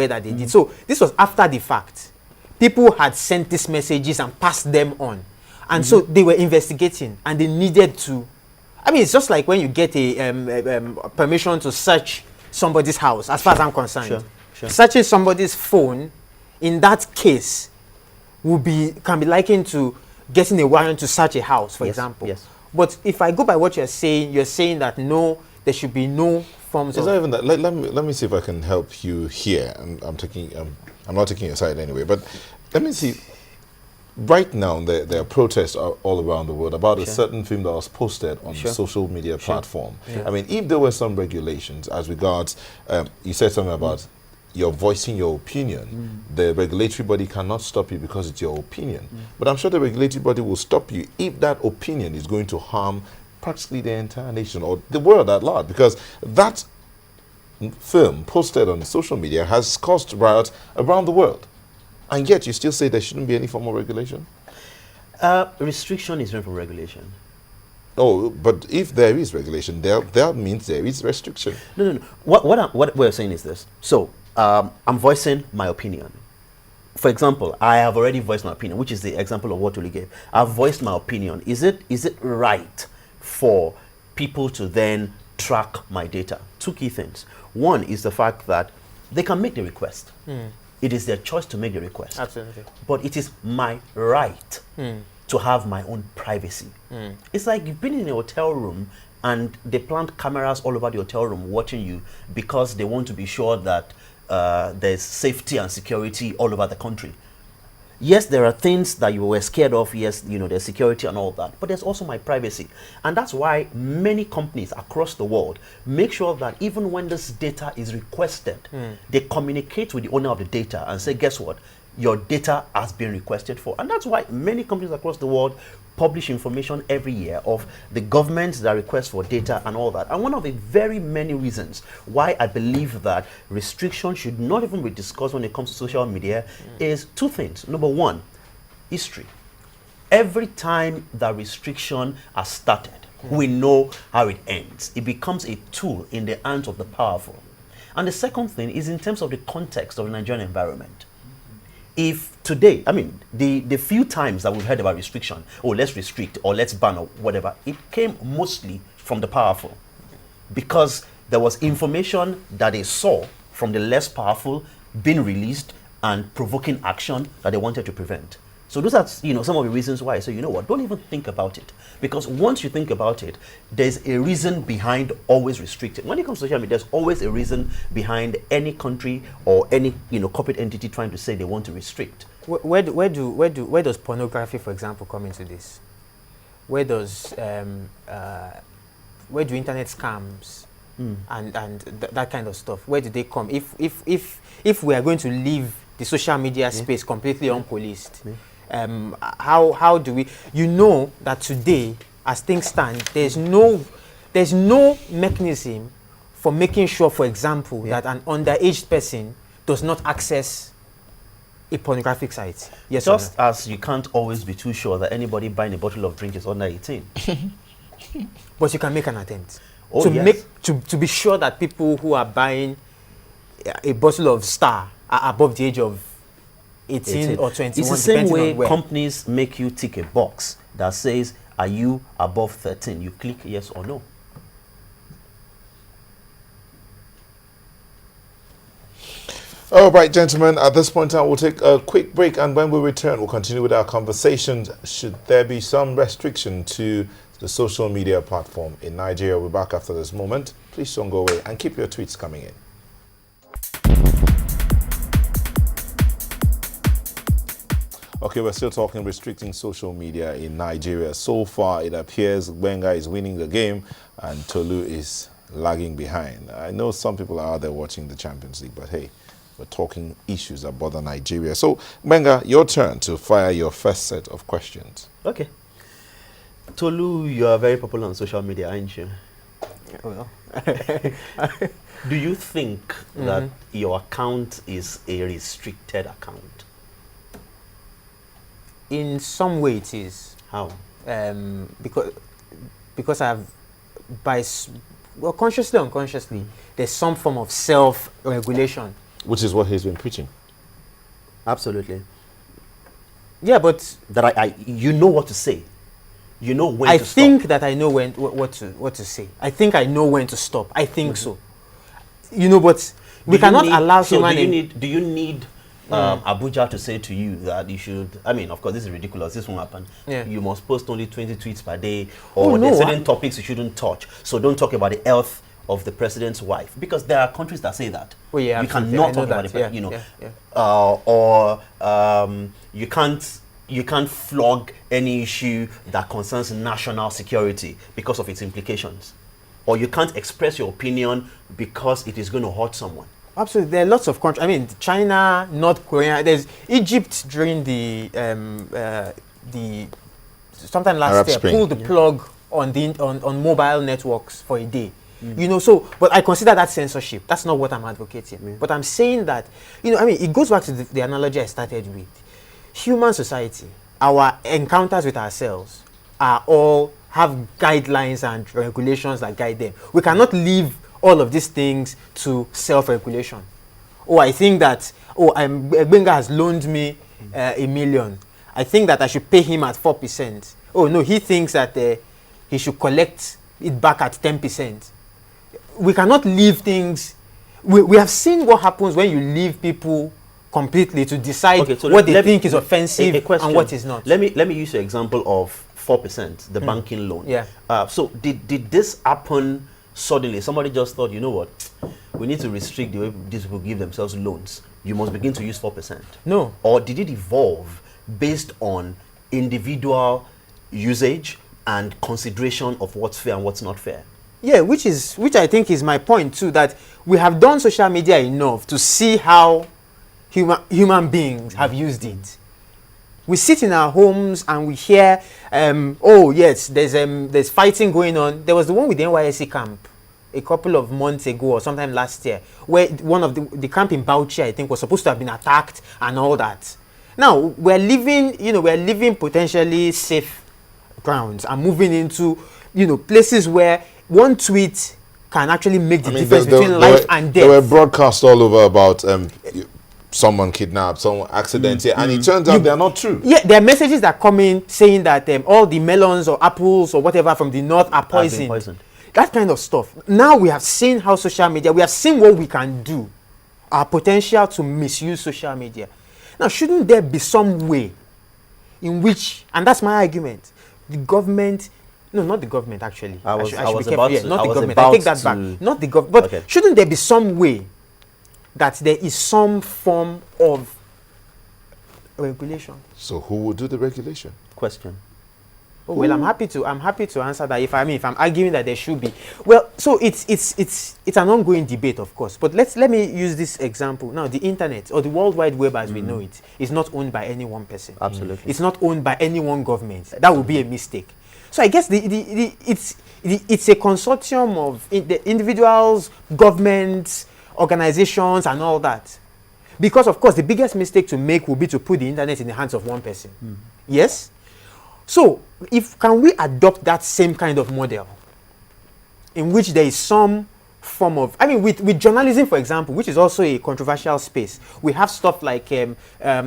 that they did. So this was after the fact. People had sent these messages and passed them on. And so they were investigating and they needed to. I mean, it's just like when you get a permission to search somebody's house, as far as I'm concerned. Sure. Searching somebody's phone, in that case, can be likened to getting a warrant to search a house, for example. Yes. But if I go by what you're saying that no, there should be no forms it's of... not even that. Let me see if I can help you here. And I'm not taking your side anyway, but let me see. Right now, there are protests all around the world about a certain film that was posted on the social media platform. Yeah. I mean, if there were some regulations as regards, you said something about you're voicing your opinion, the regulatory body cannot stop you because it's your opinion. But I'm sure the regulatory body will stop you if that opinion is going to harm practically the entire nation or the world at large, because that film posted on social media has caused riots around the world. And yet you still say there shouldn't be any form of regulation? Restriction is different from regulation. Oh, but if there is regulation, that means there is restriction. No. What we're saying is this. So, I'm voicing my opinion. For example, I have already voiced my opinion, which is the example of what Uli gave. I've voiced my opinion. Is it right for people to then track my data? Two key things. One is the fact that they can make the request. It is their choice to make the request. Absolutely. But it is my right to have my own privacy. It's like you've been in a hotel room and they plant cameras all over the hotel room watching you because they want to be sure that there's safety and security all over the country. Yes, there are things that you were scared of. Yes, there's security and all that. But there's also my privacy. And that's why many companies across the world make sure that even when this data is requested, they communicate with the owner of the data and say, guess what? Your data has been requested for. And that's why many companies across the world publish information every year of the governments that request for data and all that. And one of the very many reasons why I believe that restriction should not even be discussed when it comes to social media is two things. Number one, history. Every time that restriction has started, we know how it ends. It becomes a tool in the hands of the powerful. And the second thing is in terms of the context of the Nigerian environment. If today, I mean, the few times that we've heard about restriction, or let's restrict, or let's ban, or whatever, it came mostly from the powerful. Because there was information that they saw from the less powerful being released and provoking action that they wanted to prevent. So those are, some of the reasons why I say, you know what, don't even think about it. Because once you think about it, there's a reason behind always restricting. When it comes to social media, there's always a reason behind any country or any, corporate entity trying to say they want to restrict. Where does pornography, for example, come into this? Where do internet scams and that kind of stuff, where do they come? If we are going to leave the social media space completely unpoliced, how do we, that today, as things stand, there's no mechanism for making sure, for example, that an underage person does not access a pornographic site. Yes, just as you can't always be too sure that anybody buying a bottle of drink is under 18. But you can make an attempt to be sure that people who are buying a bottle of Star are above the age of 18 or 21. It's the same way companies make you tick a box that says, are you above 13? You click yes or no. All right, gentlemen, at this point in time, we'll take a quick break, and when we return, we'll continue with our conversation. Should there be some restriction to the social media platform in Nigeria? We'll be back after this moment. Please don't go away and keep your tweets coming in. Okay, we're still talking restricting social media in Nigeria. So far, it appears Wenger is winning the game and Tolu is lagging behind. I know some people are out there watching the Champions League, but hey, we're talking issues that bother Nigeria. So, Wenger, your turn to fire your first set of questions. Okay. Tolu, you are very popular on social media, aren't you? Well. Do you think that your account is a restricted account? In some way it is. How? Because I've, consciously or unconsciously, there's some form of self-regulation Which is what he's been preaching. Absolutely. Yeah, but That you know what to say. You know when I to stop. think that I know when what to say. I think I know when to stop. I think so. You know, but we cannot allow human. Do you need Abuja to say to you that you should? I mean, of course, this is ridiculous. This won't happen. Yeah. You must post only 20 tweets per day, or no, there's certain topics you shouldn't touch. So don't talk about the health of the president's wife, because there are countries that say that. Oh yeah, you absolutely. cannot I know talk about that. it. Yeah, You know, yeah. you can't flog any issue that concerns national security because of its implications, or you can't express your opinion because it is going to hurt someone. Absolutely, there are lots of countries. I mean, China, North Korea. There's Egypt during the sometime last Arab year Spring. pulled the plug on the on mobile networks for a day. You know, so but I consider that censorship. That's not what I'm advocating. But I'm saying that, you know, I mean, it goes back to the analogy I started with. Human society, our encounters with ourselves are all have guidelines and regulations that guide them. We cannot leave all of these things to self-regulation. Oh, I think that, Benga has loaned me $1 million. I think that I should pay him at 4%. Oh no, he thinks that he should collect it back at 10%. We cannot leave things. We have seen what happens when you leave people completely to decide what they think is offensive and what is not. Let me use your example of 4%, the banking loan. Yeah. So did this happen suddenly? Somebody just thought, you know what, we need to restrict the way these people give themselves loans. You must begin to use 4%. No. Or did it evolve based on individual usage and consideration of what's fair and what's not fair? Yeah, which I think is my point too, that we have done social media enough to see how human beings have used it. We sit in our homes and we hear, oh yes, there's fighting going on. There was the one with the NYSC camp a couple of months ago or sometime last year, where one of the camp in Bauchi, I think, was supposed to have been attacked and all that. Now we're living potentially safe grounds and moving into, places where one tweet can actually make the difference between life and death. There were broadcasts all over about someone kidnapped, someone accidentally, and it turns out they're not true. Yeah, there are messages that come in saying that all the melons or apples or whatever from the north are poisoned. That kind of stuff. Now we have seen how social media, we have seen what we can do, our potential to misuse social media. Now, shouldn't there be some way in which, and that's my argument, the government, no, not the government actually. I should be careful. Yeah, not the government. I take that back. Not the government. But okay. Shouldn't there be some way that there is some form of regulation? So who will do the regulation? Question. Oh, well, I'm happy to answer that. If I'm arguing that there should be, well, so it's an ongoing debate, of course. But let me use this example now. The internet or the World Wide Web, as we know it, is not owned by any one person. Absolutely, it's not owned by any one government. That would be a mistake. So I guess it's a consortium of the individuals, governments, organizations, and all that. Because of course, the biggest mistake to make would be to put the internet in the hands of one person. Yes. So, can we adopt that same kind of model in which there is some form of, with journalism, for example, which is also a controversial space, we have stuff like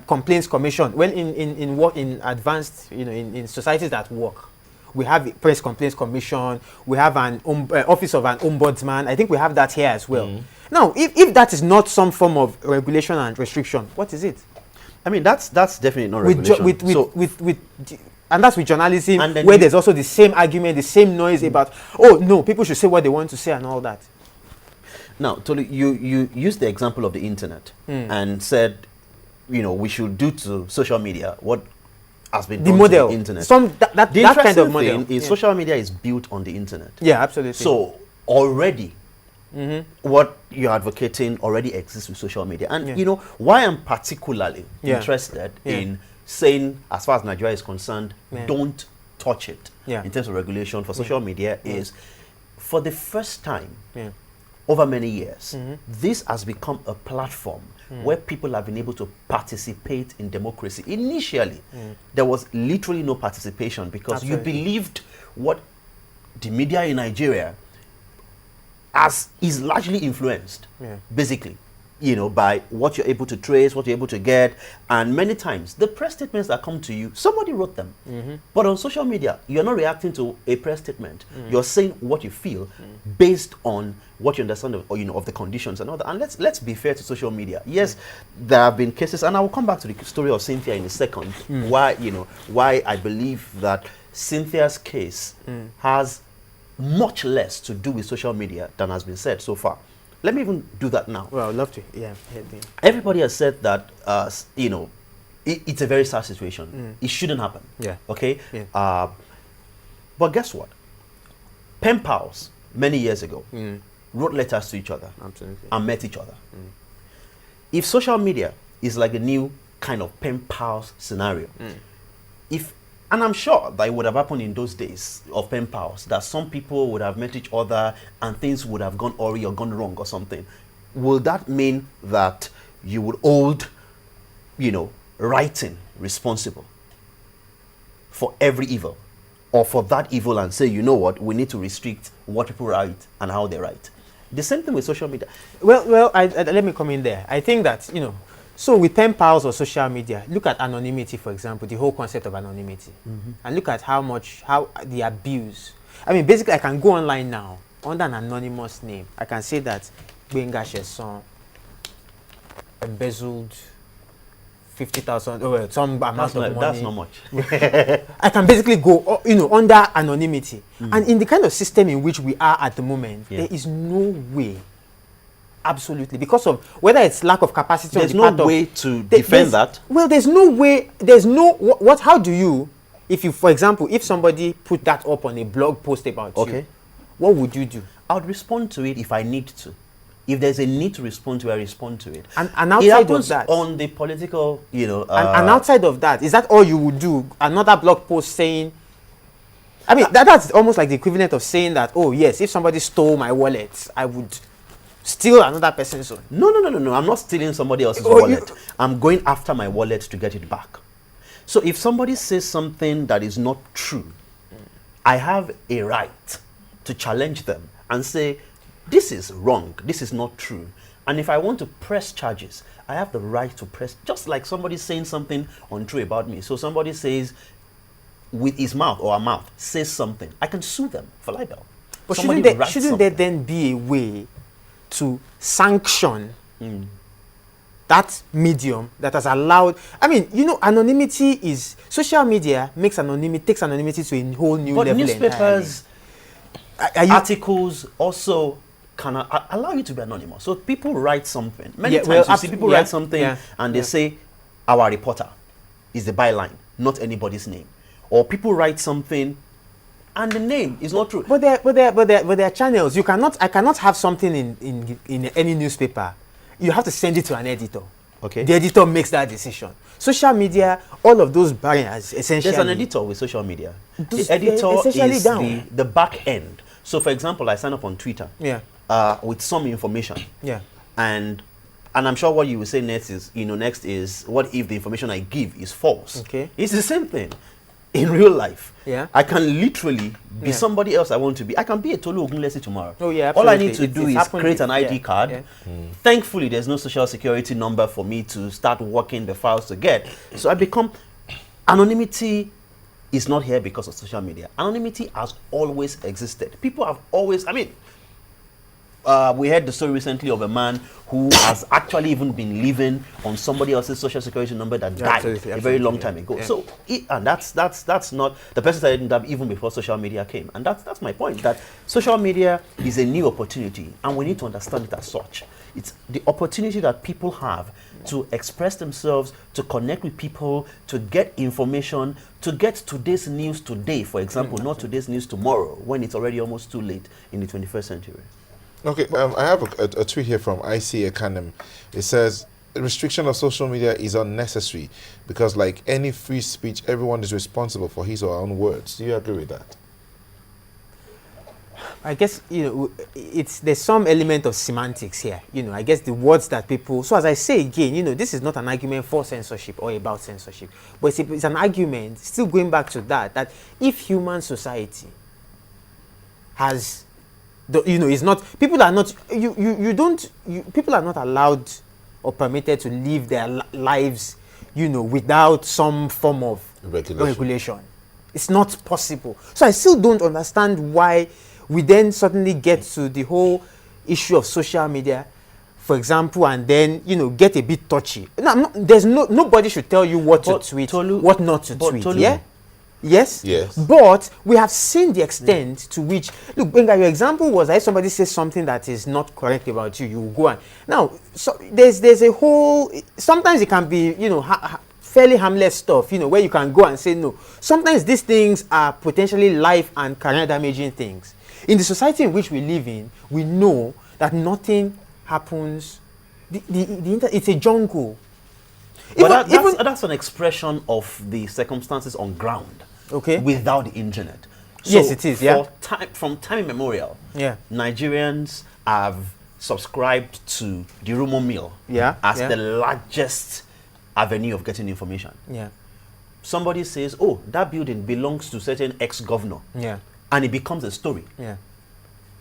complaints commission. Well, in advanced, in societies that work, we have a press complaints commission, we have an office of an ombudsman. I think we have that here as well. Now, if that is not some form of regulation and restriction, what is it? That's definitely not regulation. And that's with journalism, where there's also the same argument, the same noise about, oh no, people should say what they want to say and all that. Now, Tolu, you used the example of the internet and said, we should do to social media what has been done model. To the internet. That kind of model. Is social media is built on the internet. Yeah, absolutely. So already, what you're advocating already exists with social media. And why I'm particularly interested in saying, as far as Nigeria is concerned, don't touch it in terms of regulation for social media is, for the first time over many years, this has become a platform where people have been able to participate in democracy. Initially, there was literally no participation because you believed what the media in Nigeria is largely influenced, basically. you know, by what you're able to trace, what you're able to get. And many times, the press statements that come to you, somebody wrote them. But on social media, you're not reacting to a press statement. You're saying what you feel based on what you understand of, or, you know, of the conditions and all that. And let's be fair to social media. Yes, there have been cases, and I will come back to the story of Cynthia in a second, why I believe that Cynthia's case has much less to do with social media than has been said so far. Let me even do that now. Well, I'd love to. Yeah. Everybody has said that, you know, it's a very sad situation. It shouldn't happen. Yeah. Okay? Yeah. But guess what? Pen pals, many years ago, wrote letters to each other. Absolutely. And met each other. If social media is like a new kind of pen pals scenario, and I'm sure that it would have happened in those days of pen pals, that some people would have met each other and things would have gone awry or gone wrong or something. Will that mean that you would hold, you know, writing responsible for every evil, or for that evil, and say, you know what, we need to restrict what people write and how they write? The same thing with social media. Well, let me come in there. I think that, you know, so with pen pals or social media, look at anonymity, for example, the whole concept of anonymity, and look at how the abuse. I mean, basically, I can go online now under an anonymous name. I can say that Gbenga Sheson embezzled 50,000, some amount of money. That's not much. I can basically go, you know, under anonymity. And in the kind of system in which we are at the moment, there is no way. Absolutely, because of whether it's lack of capacity. There's no way to defend that. Well, there's no way. There's no what. How do you, if you, for example, if somebody put that up on a blog post about you, what would you do? I would respond to it if I need to. If there's a need to respond to it, I respond to it. And outside of that, on the political, you know, and outside of that, is that all you would do? Another blog post saying, I mean, that's almost like the equivalent of saying that, oh yes, if somebody stole my wallet, I would steal another person's own. No. I'm not stealing somebody else's wallet. I'm going after my wallet to get it back. So if somebody says something that is not true, I have a right to challenge them and say, this is wrong, this is not true. And if I want to press charges, I have the right to press, just like somebody saying something untrue about me. So somebody says, with his mouth or her mouth, says something, I can sue them for libel. But shouldn't there then be a way to sanction that medium that has allowed? I mean, you know, anonymity is, social media takes anonymity to a whole new level. But newspapers, articles also can allow you to be anonymous. So people write something. Many times you see people write something and they say, our reporter is the byline, not anybody's name. Or people write something and the name is not true. But there are channels. I cannot have something in any newspaper. You have to send it to an editor. Okay. The editor makes that decision. Social media, all of those barriers, essentially. There's an editor with social media. The editor is the back end. So, for example, I sign up on Twitter with some information. Yeah. And I'm sure what you will say next is, what if the information I give is false? Okay. It's the same thing. In real life, I can literally be somebody else I want to be. I can be a Tolu Ogunlesi tomorrow. Oh yeah, absolutely. All I need to do is create an ID card. Thankfully, there's no social security number for me to start working the files to get. So I become, anonymity is not here because of social media. Anonymity has always existed. People have always, I mean, we heard the story recently of a man who has actually even been living on somebody else's social security number that died a very long time ago. Yeah. So, and that's not, the person that didn't die even before social media came. And that's my point, that social media is a new opportunity and we need to understand it as such. It's the opportunity that people have to express themselves, to connect with people, to get information, to get today's news today, for example, not today's news tomorrow, when it's already almost too late in the 21st century. Okay, I have a tweet here from IC Econom. It says, restriction of social media is unnecessary because like any free speech, everyone is responsible for his or her own words. Do you agree with that? I guess, there's some element of semantics here. I guess the words that people, so as I say again, this is not an argument for censorship or about censorship, but it's an argument, still going back to that if human society has, is not, people are not, people are not allowed or permitted to live their lives, without some form of regulation. It's not possible. So I still don't understand why we then suddenly get to the whole issue of social media, for example, and then get a bit touchy. Nobody should tell you what to tweet, what not to tweet. Yeah. Yes? Yes. But we have seen the extent to which, look, Benga, your example was that if somebody says something that is not correct about you, you go on. Now, so there's a whole, sometimes it can be, fairly harmless stuff, where you can go and say no. Sometimes these things are potentially life and career damaging things. In the society in which we live in, we know that nothing happens. It's a jungle. But that's an expression of the circumstances on ground. Okay. Without the internet. So yes, it is. Yeah. From time immemorial, yeah, Nigerians have subscribed to the rumor mill as the largest avenue of getting information. Yeah. Somebody says, "Oh, that building belongs to certain ex-governor." Yeah. And it becomes a story. Yeah.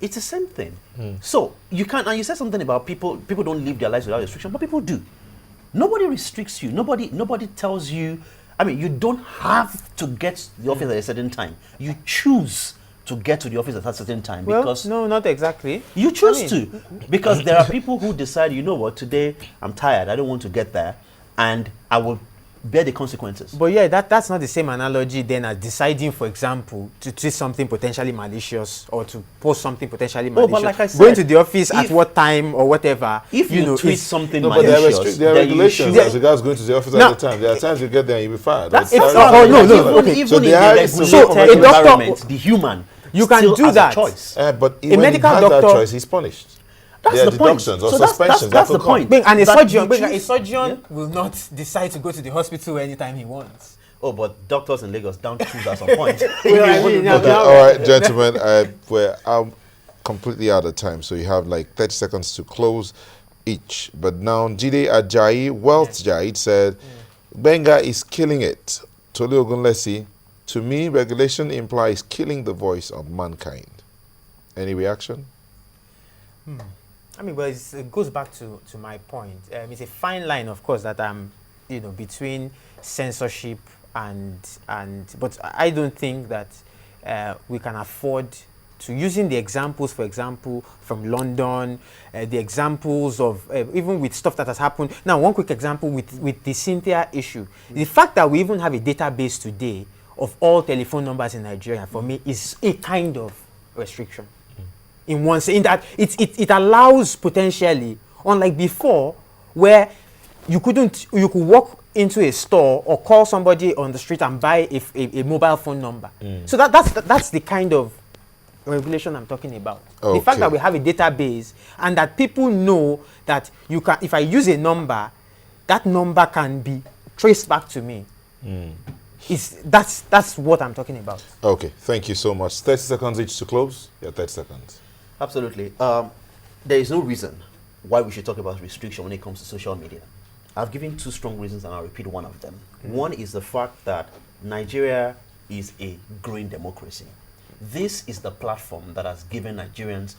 It's the same thing. So you can't. And you said something about people don't live their lives without restriction, but people do. Nobody restricts you. Nobody tells you. I mean, you don't have to get to the office at a certain time. You choose to get to the office at a certain time because no, not exactly. You choose to, because there are people who decide, you know what, today I'm tired. I don't want to get there, and I will bear the consequences. But yeah, that's not the same analogy then as deciding, for example, to tweet something potentially malicious or to post something potentially malicious. But like I said, going to the office at what time or whatever. If you tweet something but malicious, there are regulations as regards going to the office at the time. There are times you get there and you'll be fired. That's okay. Even in the regulated environment, the human you can do that. Choice. But a medical has doctor, that choice, he's punished. That's the point. Deductions or suspensions. That's the point. And a surgeon will not decide to go to the hospital anytime he wants. Oh, but doctors in Lagos don't choose at some point. Okay, all right, gentlemen, I'm completely out of time, so you have like 30 seconds to close each. But now, Jide Ajayi, Wealth Jai said, Benga is killing it. Tolu Ogunlesi, to me, regulation implies killing the voice of mankind. Any reaction? I mean, well, it goes back to my point. It's a fine line, of course, that between censorship but I don't think that we can afford to, using the examples, for example, from London, the examples of even with stuff that has happened. Now, one quick example with the Cynthia issue. The fact that we even have a database today of all telephone numbers in Nigeria, for me, is a kind of restriction. In one sense, in that it allows potentially, unlike before, where you could walk into a store or call somebody on the street and buy a mobile phone number. So that's the kind of regulation I'm talking about. Okay. The fact that we have a database and that people know that you can, if I use a number, that number can be traced back to me. That's what I'm talking about. Okay, thank you so much. 30 seconds each to close. Yeah, 30 seconds. Absolutely. There is no reason why we should talk about restriction when it comes to social media. I've given two strong reasons and I'll repeat one of them. One is the fact that Nigeria is a growing democracy. This is the platform that has given Nigerians,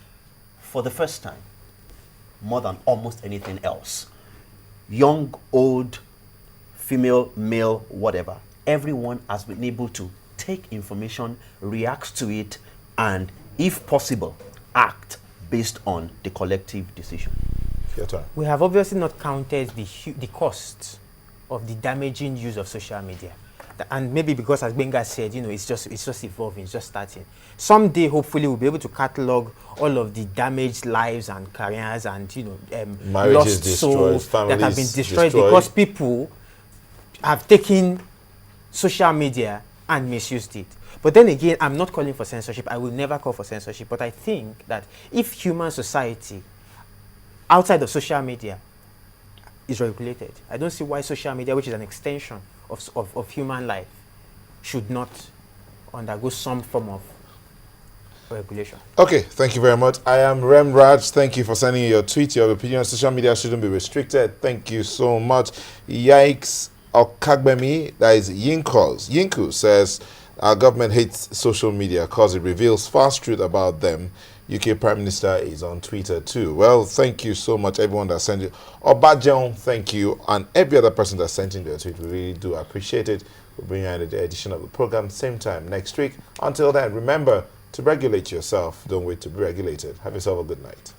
for the first time, more than almost anything else, young, old, female, male, whatever, everyone has been able to take information, react to it, and, if possible, act based on the collective decision. Your turn. We have obviously not counted the cost of the damaging use of social media. And maybe because, as Benga said, it's just evolving, it's just starting. Someday, hopefully, we'll be able to catalog all of the damaged lives and careers and lost souls that have been destroyed because people have taken social media and misused it. But then again, I'm not calling for censorship. I will never call for censorship. But I think that if human society outside of social media is regulated, I don't see why social media, which is an extension of human life, should not undergo some form of regulation. Okay, thank you very much. I am Rem Raj. Thank you for sending your tweet. Your opinion on social media shouldn't be restricted. Thank you so much. Yikes Okagbemi, that is Yinku says, our government hates social media because it reveals false truth about them. UK Prime Minister is on Twitter too. Well, thank you so much, everyone that sent it. Obajon, thank you, and every other person that sent in their tweet. We really do appreciate it. We'll bring you the edition of the program same time next week. Until then, remember to regulate yourself. Don't wait to be regulated. Have yourself a good night.